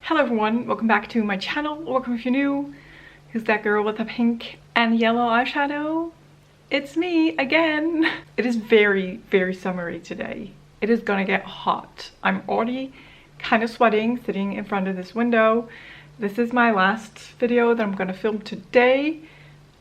Hello everyone, welcome back to my channel. Welcome if you're new. Who's that girl with the pink and yellow eyeshadow? It's me again. It is very, very summery today. It is gonna get hot. I'm already kind of sweating sitting in front of this window. This is my last video that I'm gonna film today.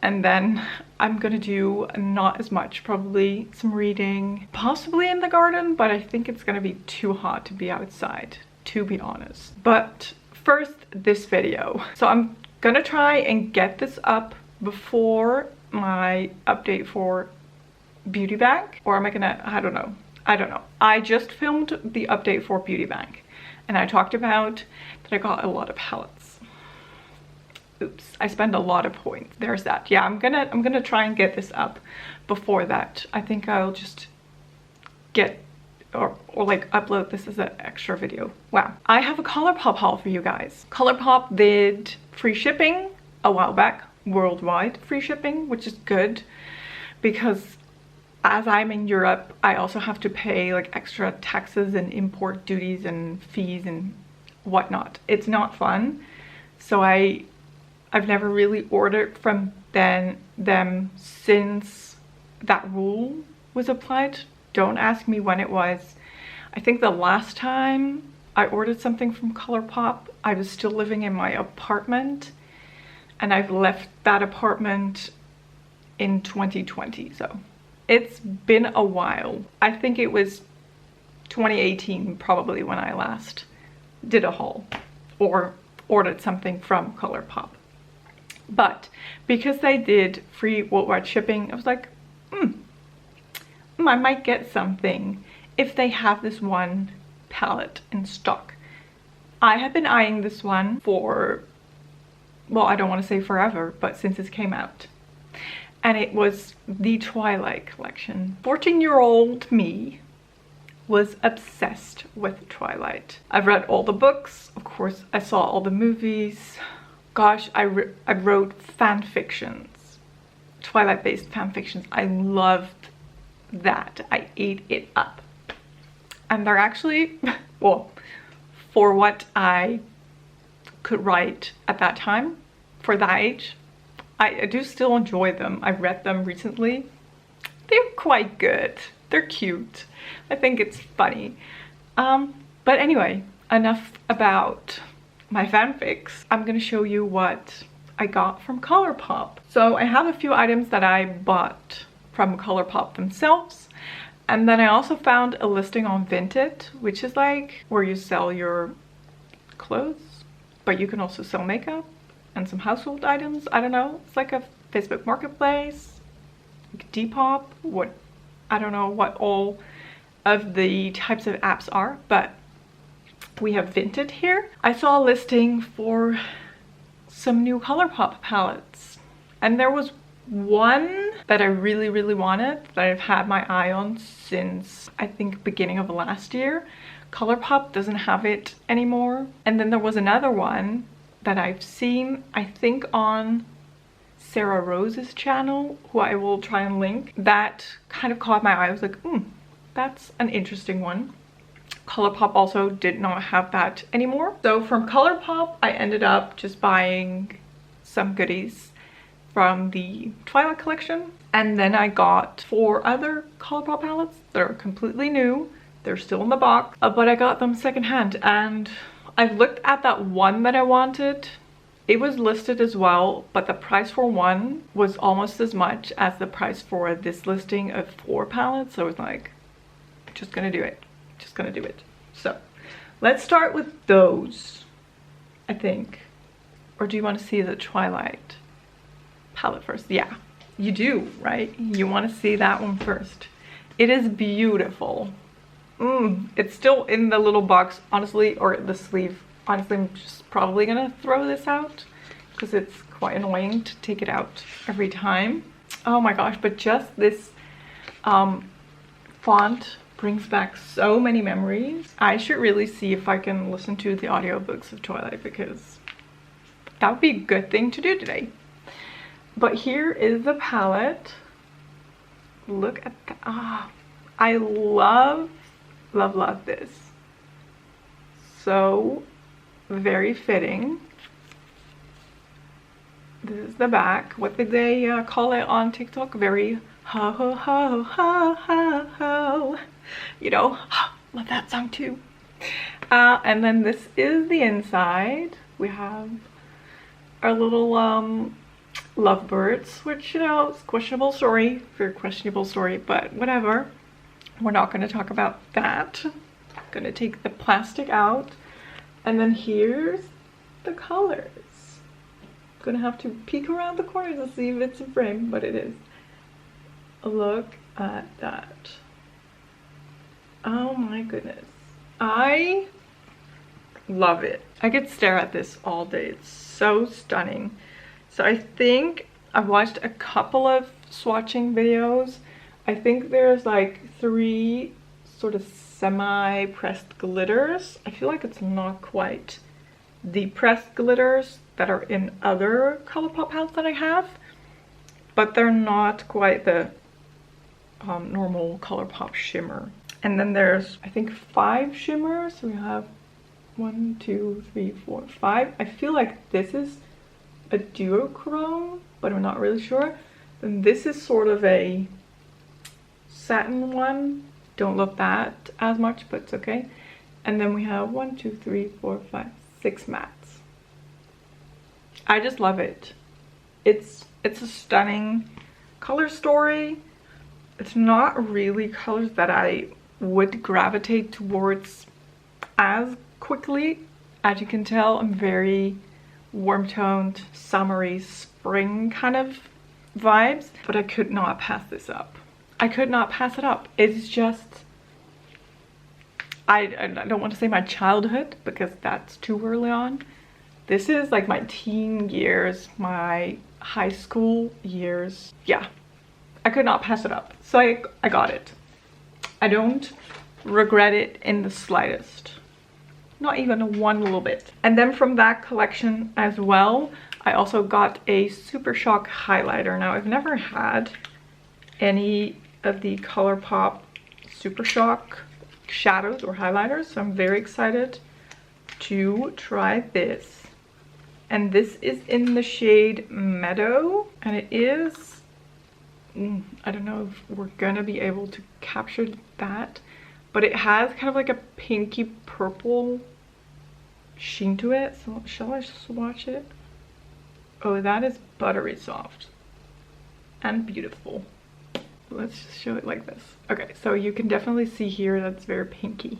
And then I'm gonna do not as much, probably some reading, possibly in the garden, but I think it's gonna be too hot to be outside, to be honest. But first, this video. So I'm gonna try and get this up before my update for Beauty Bank, or am I gonna, I don't know. I just filmed the update for Beauty Bank and I talked about that I got a lot of palettes. Oops, I spend a lot of points. There's that. Yeah, I'm gonna try and get this up before that. I think I'll just get or like upload this as an extra video. Wow. I have a Colourpop haul for you guys. Colourpop did free shipping a while back, worldwide free shipping, which is good because as I'm in Europe, I also have to pay like extra taxes and import duties and fees and whatnot. It's not fun. So I've never really ordered from them since that rule was applied. Don't ask me when it was. I think the last time I ordered something from Colourpop, I was still living in my apartment and I've left that apartment in 2020. So it's been a while. I think it was 2018 probably when I last did a haul or ordered something from Colourpop. But because they did free worldwide shipping, I was like, I might get something if they have this one palette in stock. I have been eyeing this one for, well, I don't want to say forever, but since it came out. And it was the Twilight collection. 14-year-old me was obsessed with Twilight. I've read all the books, of course, I saw all the movies. Gosh, I wrote fan fictions, Twilight-based fan fictions. I loved that. I ate it up. And they're actually, well, for what I could write at that time, for that age, I do still enjoy them. I read them recently. They're quite good. They're cute. I think it's funny. But anyway, enough about my fanfics. I'm gonna show you what I got from Colourpop. So I have a few items that I bought from Colourpop themselves, and then I also found a listing on Vinted, which is like where you sell your clothes, but you can also sell makeup and some household items. I don't know, it's like a Facebook marketplace, like Depop, what, I don't know what all of the types of apps are, but we have Vinted here. I saw a listing for some new Colourpop palettes, and there was one that I really, really wanted that I've had my eye on since I think beginning of last year. Colourpop doesn't have it anymore. And then there was another one that I've seen, I think on Sarah Rose's channel, who I will try and link, that kind of caught my eye. I was like, that's an interesting one. Colourpop also did not have that anymore. So from Colourpop, I ended up just buying some goodies from the Twilight collection. And then I got 4 other Colourpop palettes that are completely new. They're still in the box, but I got them secondhand. And I've looked at that one that I wanted. It was listed as well, but the price for one was almost as much as the price for this listing of 4 palettes. So I was like, just gonna do it. Just gonna do it. So let's start with those, I think. Or do you want to see the Twilight palette first? Yeah, you do, right? You want to see that one first. It is beautiful. It's still in the little box, honestly, or the sleeve. Honestly, I'm just probably gonna throw this out because it's quite annoying to take it out every time. Oh my gosh, but just this font brings back so many memories. I should really see if I can listen to the audiobooks of Twilight because that would be a good thing to do today. But here is the palette. Look at that. I love this. So very fitting. This is the back. What did they call it on TikTok? Very ho ho ho ho ho ho. You know, love that song too. And then this is the inside. We have our little lovebirds, which, you know, it's questionable story, very questionable story, but whatever. We're not going to talk about that. I'm going to take the plastic out, and then here's the colors. I'm going to have to peek around the corner to see if it's a frame, but it is. Look at that. Oh my goodness. I love it. I could stare at this all day. It's so stunning. So I think I've watched a couple of swatching videos. I think there's like 3 sort of semi-pressed glitters. I feel like it's not quite the pressed glitters that are in other Colourpop palettes that I have, but they're not quite the normal Colourpop shimmer. And then there's, I think, 5 shimmers. So we have 1, 2, 3, 4, 5. I feel like this is a duochrome, but I'm not really sure. Then this is sort of a satin one. Don't love that as much, but it's okay. And then we have 1, 2, 3, 4, 5, 6 mattes. I just love it. It's a stunning color story. It's not really colors that I would gravitate towards as quickly. As you can tell, I'm very warm toned, summery, spring kind of vibes, but I could not pass this up. I could not pass it up. It's just, I don't want to say my childhood because that's too early on. This is like my teen years, my high school years. Yeah, I could not pass it up. So I got it. I don't regret it in the slightest. Not even one little bit. And then from that collection as well, I also got a Super Shock highlighter. Now, I've never had any of the Colourpop Super Shock shadows or highlighters, so I'm very excited to try this. And this is in the shade Meadow, and it is, I don't know if we're gonna be able to capture that, but it has kind of like a pinky purple sheen to it. So shall I swatch it? Oh, that is buttery soft and beautiful. Let's just show it like this. Okay, so you can definitely see here that's very pinky.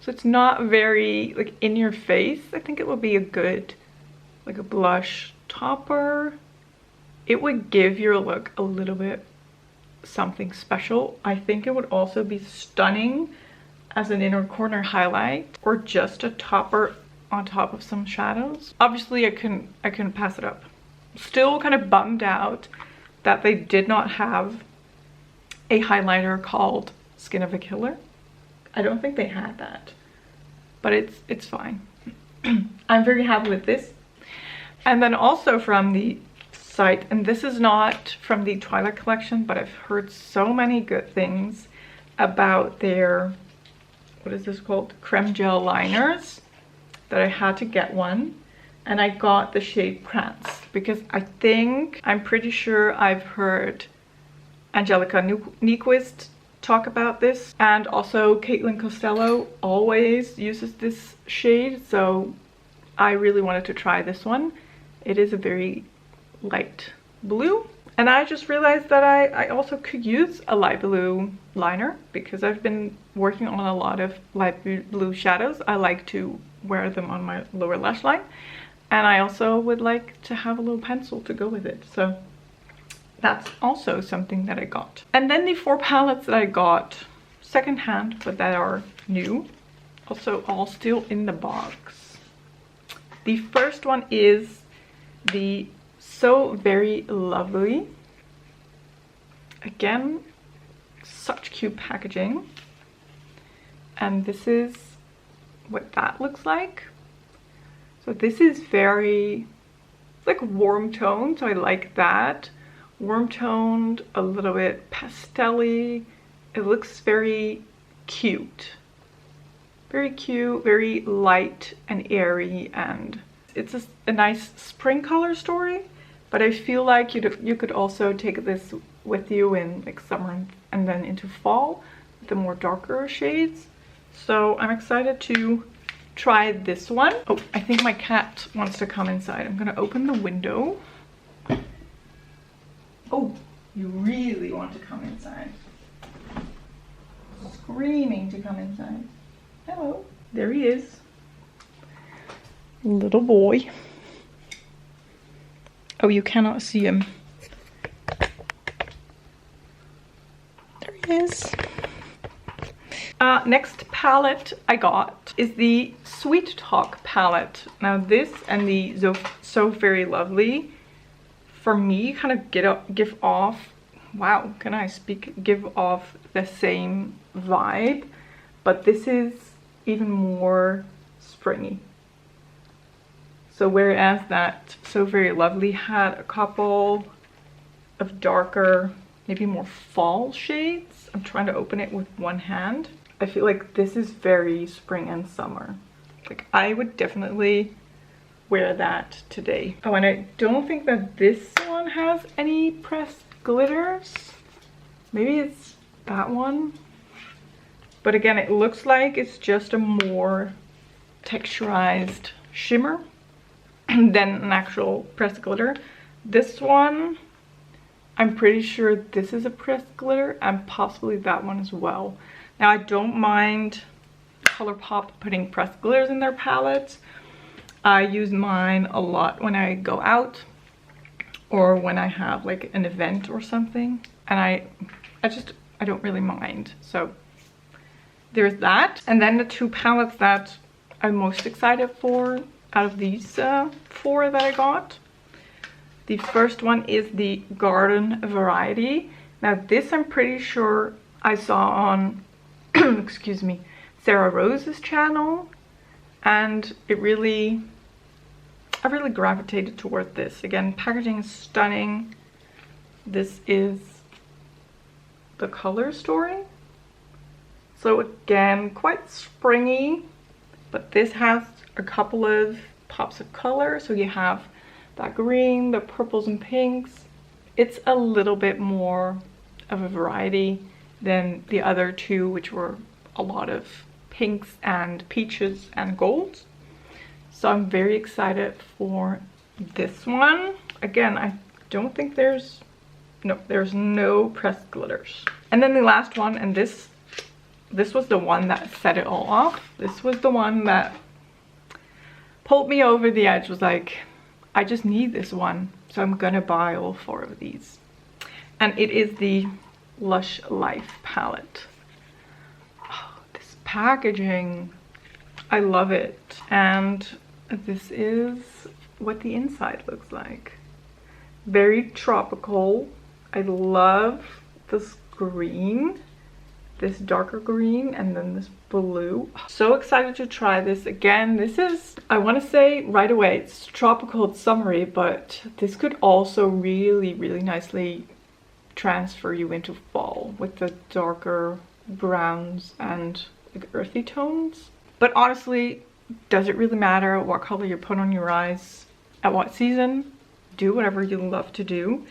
So it's not very like in your face. I think it would be a good, like a blush topper. It would give your look a little bit something special. I think it would also be stunning as an inner corner highlight or just a topper on top of some shadows. Obviously I couldn't pass it up. Still kind of bummed out that they did not have a highlighter called Skin of a Killer. I don't think they had that, but it's fine. I'm very happy with this. And then also from the site, and this is not from the Twilight collection, but I've heard so many good things about their, what is this called, creme gel liners, that I had to get one. And I got the shade Prance because I'm pretty sure I've heard Angelica Nyquist talk about this, and also Caitlin Costello always uses this shade, so I really wanted to try this one. It is a very light blue, and I just realized that I also could use a light blue liner because I've been working on a lot of light blue shadows. I like to wear them on my lower lash line, and I also would like to have a little pencil to go with it, so that's also something that I got. And then the 4 palettes that I got secondhand but that are new, also all still in the box. The first one is the So Very Lovely. Again, such cute packaging. And this is what that looks like. So this is very, it's like warm tone, so I like that. Warm toned, a little bit pastel-y. It looks very cute. Very cute, very light and airy, and it's a nice spring color story, but I feel like you could also take this with you in like summer and then into fall with the more darker shades. So I'm excited to try this one. Oh, I think my cat wants to come inside. I'm gonna open the window. Oh, you really want to come inside. Screaming to come inside. Hello. There he is. Little boy. Oh, you cannot see him. There he is. Next palette I got is the Sweet Talk palette. Now this and the So Very Lovely, for me, kind of give off, wow, can I speak? Give off the same vibe, but this is even more springy. So whereas that So Very Lovely had a couple of darker, maybe more fall shades, I'm trying to open it with one hand. I feel like this is very spring and summer. Like I would definitely wear that today. Oh, and I don't think that this one has any pressed glitters. Maybe it's that one. But again, it looks like it's just a more texturized shimmer than an actual pressed glitter. This one, I'm pretty sure this is a pressed glitter, and possibly that one as well. Now I don't mind Colourpop putting pressed glitters in their palettes. I use mine a lot when I go out or when I have like an event or something, and I don't really mind. So there's that. And then the two palettes that I'm most excited for out of these four that I got. The first one is the Garden Variety. Now this I'm pretty sure I saw on excuse me, Sarah Rose's channel, and I really gravitated toward this. Again, packaging is stunning. This is the color story. So again, quite springy, but this has a couple of pops of color. So you have that green, the purples and pinks. It's a little bit more of a variety than the other two, which were a lot of pinks and peaches and golds. So I'm very excited for this one. Again, I don't think there's no pressed glitters. And then the last one, and this was the one that set it all off. This was the one that pulled me over the edge, was like, I just need this one. So I'm gonna buy all four of these. And it is the Lush Life palette. Oh, this packaging, I love it. And this is what the inside looks like. Very tropical. I love this green, this darker green, and then this blue. So excited to try this again. This is, I want to say right away, it's tropical, it's summery, but this could also really nicely transfer you into fall with the darker browns and like earthy tones. But honestly, does it really matter what color you put on your eyes at what season? Do whatever you love to do.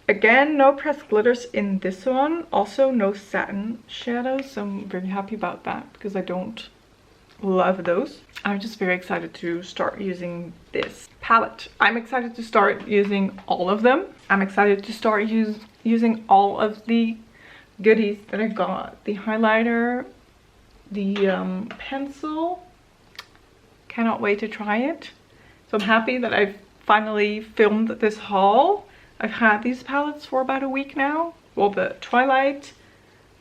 Again, no pressed glitters in this one. Also no satin shadows, so I'm very happy about that because I don't love those. I'm just very excited to start using this palette. I'm excited to start using all of them. I'm excited to start using all of the goodies that I got. The highlighter, the pencil. Cannot wait to try it. So I'm happy that I've finally filmed this haul. I've had these palettes for about a week now. Well, the Twilight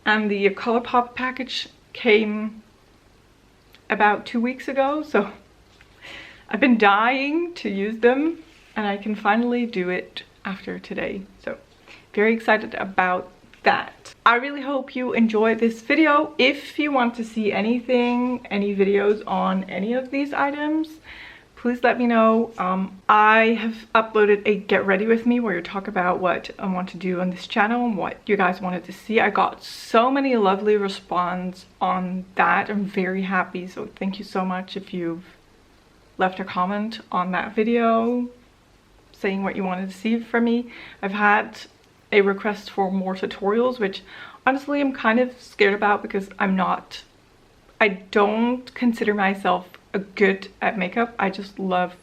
and the Colourpop package came about 2 weeks ago, so I've been dying to use them, and I can finally do it after today. So very excited about that. I really hope you enjoyed this video. If you want to see anything, any videos on any of these items, please let me know. I have uploaded a get ready with me where you talk about what I want to do on this channel and what you guys wanted to see. I got so many lovely responses on that. I'm very happy, so thank you so much if you've left a comment on that video saying what you wanted to see from me. I've had a request for more tutorials, which honestly I'm kind of scared about because I don't consider myself good at makeup. I just love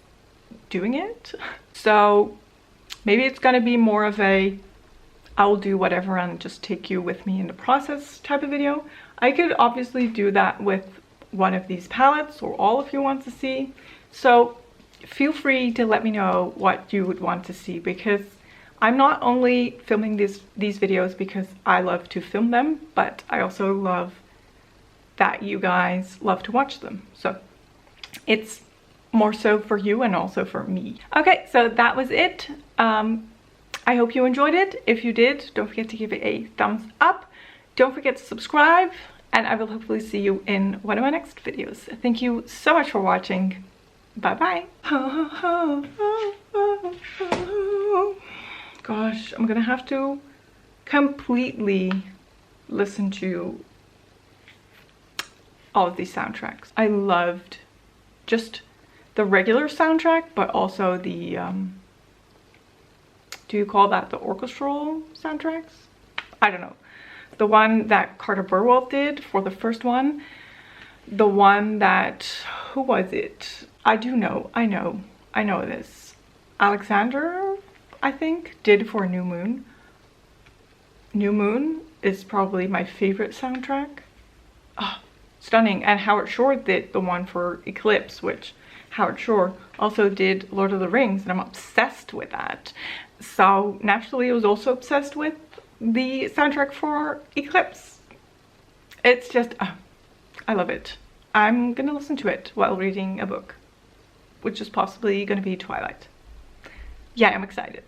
doing it. So maybe it's gonna be more of a I'll do whatever and just take you with me in the process type of video. I could obviously do that with one of these palettes or all if you want to see. So feel free to let me know what you would want to see, because I'm not only filming these videos because I love to film them, but I also love that you guys love to watch them. So it's more so for you and also for me. Okay, so that was it. I hope you enjoyed it. If you did, don't forget to give it a thumbs up. Don't forget to subscribe, and I will hopefully see you in one of my next videos. Thank you so much for watching. Bye bye. Gosh, I'm gonna have to completely listen to all of these soundtracks. I loved just the regular soundtrack, but also the do you call that the orchestral soundtracks? I don't know. The one that Carter Burwell did for the first one. The one that, who was it? I know this. Alexander, I think, did for New Moon. New Moon is probably my favorite soundtrack. Oh, stunning. And Howard Shore did the one for Eclipse, which Howard Shore also did Lord of the Rings, and I'm obsessed with that. So naturally I was also obsessed with the soundtrack for Eclipse. It's just, I love it. I'm gonna listen to it while reading a book, which is possibly gonna be Twilight. Yeah, I'm excited.